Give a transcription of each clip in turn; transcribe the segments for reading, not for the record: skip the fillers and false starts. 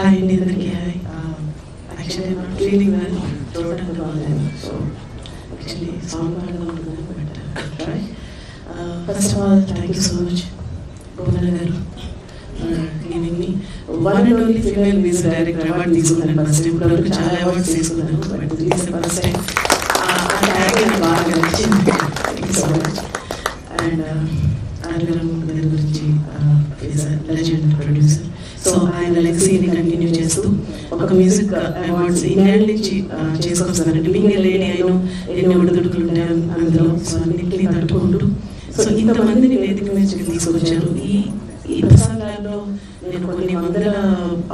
Hi అండి అందరికీ hi. Actually not feeling well, throat అంతా బాగాలేదు. సో యాక్చువల్లీ సాంగ్ బాగా ఉంటుంది but try. First of all thank you so much Gopanna గారు giving me one and only female music director award తీసుకున్నాను. First time ఇప్పటివరకు చాలా అవార్డ్స్ తీసుకున్నాను బట్ దిస్ ఫస్ట్ టైం. ఆ ట్యాగ్ నాకు బాగా నచ్చింది. Thank you so much. And ఆర్గరం గారి గురించి లెజెండ్ ప్రొడ్యూసర్. సో ఆయన లెగసీని కంటిన్యూ చేస్తూ ఒక మ్యూజిక్ అవార్డ్స్ ఇన్నేళ్ళ నుంచి చేసుకొస్తానంటే బీయింగ్ ఏ లేడీ అయినో ఎన్ని ఒడిదుడుకులు ఉంటాయి అందులో. సో అన్నింటినీ తట్టుకుంటూ సో ఇంతమందిని వేదిక నుంచి తీసుకొచ్చారు. ఈ ప్రసంగాల్లో నేను కొన్ని వందల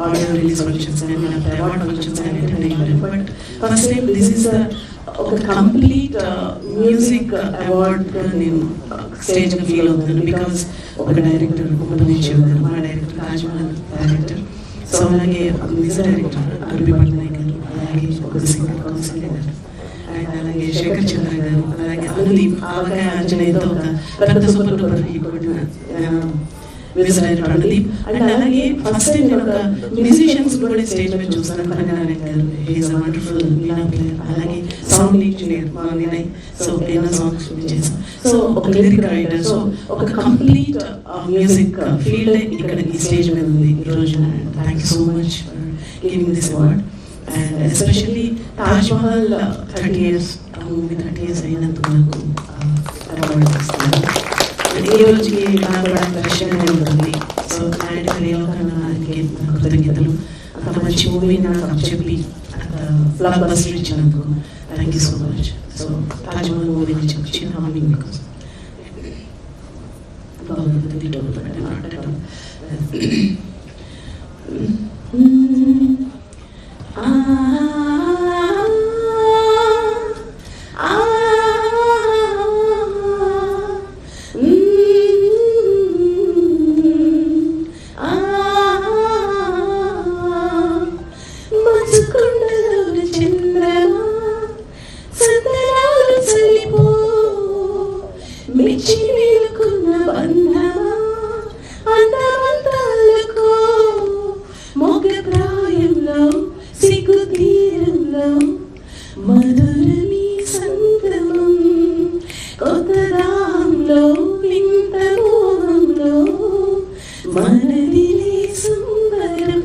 ఆడియో రిలీజ్ ఫంక్షన్స్ కానీ అవార్డ్ ఫంక్షన్స్ కానీ అటెండ్ అయ్యాను. But first time this is ఒక కంప్లీట్ మ్యూజిక్ అవార్డ్ నేను స్టేజ్గా ఫీల్ అవుతాను. బికాస్ ఒక డైరెక్టర్ ఉపనిషేవ్ గారు, మా డైరెక్టర్ తాజ్మహల్ డైరెక్టర్, సో అలాగే ఒక మ్యూజిక్ డైరెక్టర్ అరబి పట్నాయక్ గారు, అలాగే ఒక సింగర్ కౌన్సిల్ గారు, అండ్ అలాగే శేఖర్ చంద్ర గారు, అలాగే అనుదీప్ ఆవకాయ ఆంజనేయతో ఒక పెద్ద సూపర్ డూపర్ హిట్ కొట్టిన మ్యూజిక్ డైరెక్టర్ అనుదీప్. అండ్ అలాగే ఫస్ట్ టైం నేను ఒక మ్యూజిషియన్స్ కూడా స్టేజ్ మీద చూస్తాను. కరణారాయణ గారు is a wonderful veena player, అలాగే సౌండ్ ఇంజనీర్ మా వినయ్. సో ఎన్నో సాంగ్స్ చేశాను. సో ఒక లిరిక్ రైటర్. సో ఒక కంప్లీట్ మ్యూజిక్ ఫీల్డ్ ఇక్కడ ఈ స్టేజ్ మీద ఉంది ఈరోజు. Thank you so much for giving this award. And especially Taj Mahal 30 years 30 years అయినందుకు నాకు అవార్డు ఇస్తాను. ఈ రోజుకి నాకు కూడా దర్శనం ఉంటుంది. సో నాయుడు ప్రియోగానికి కృతజ్ఞతలు. అంత మంచి మూవీ నాకు చెప్పి ఫ్లాగ్ బస్టర్ ఇచ్చినందుకు thank you so much. So Taj Mahal movie నుంచి వచ్చిన హామింగ్ బికాస్ మధురమీ సంగమం కొత్తదాంలో వింత మోహంలో మనదిలే సుందరం.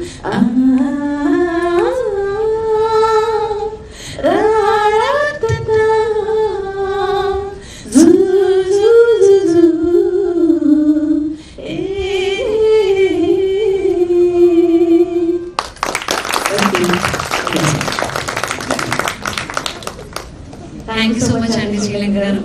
థ్యాంక్ యూ సో మచ్ అండి శ్రీలంక గారు.